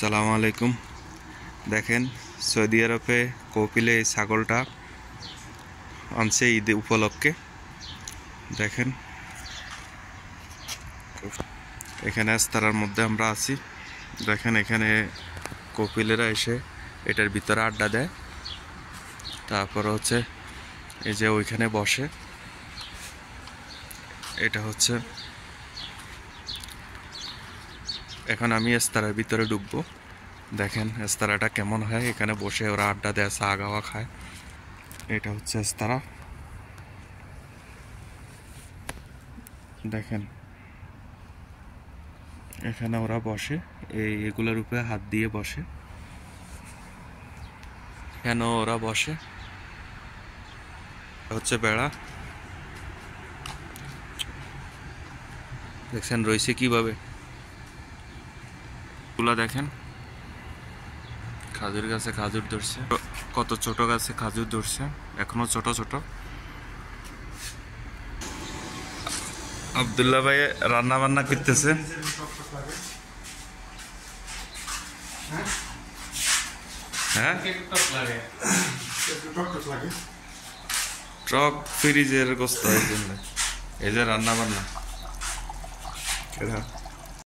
আসসালামু আলাইকুম। দেখেন সৌদি আরবে কপিলে এই ছাগলটা আনছে ঈদ উপলক্ষে। দেখেন এখানে আস্তারার মধ্যে আমরা আছি। দেখেন এখানে কপিলেরা এসে এটার ভিতরে আড্ডা দেয়। তারপর হচ্ছে এই যে ওইখানে বসে, এটা হচ্ছে এখন আমি এস্তারার ভিতরে ঢুকবো। দেখেন এস্তারাটা কেমন হয়, এখানে বসে ওরা আড্ডা দেয়, চা গাওয়া খায়। এটা হচ্ছে এস্তারা। দেখেন এখানে ওরা বসে, এগুলোর উপরে হাত দিয়ে বসে, কেন ওরা বসে হচ্ছে বেড়া। দেখছেন রয়েছে কিভাবে গুলা। দেখেন খাজুর গাছে খাজুর ধরছে, কত ছোট গাছে খাজুর ধরছে, এখনো ছোট ছোট। আব্দুল্লাহ ভাই রান্না বান্না করতেছে। হ্যাঁ টক ফ্রিজের গোস্ত, এই যে রান্না বান্না।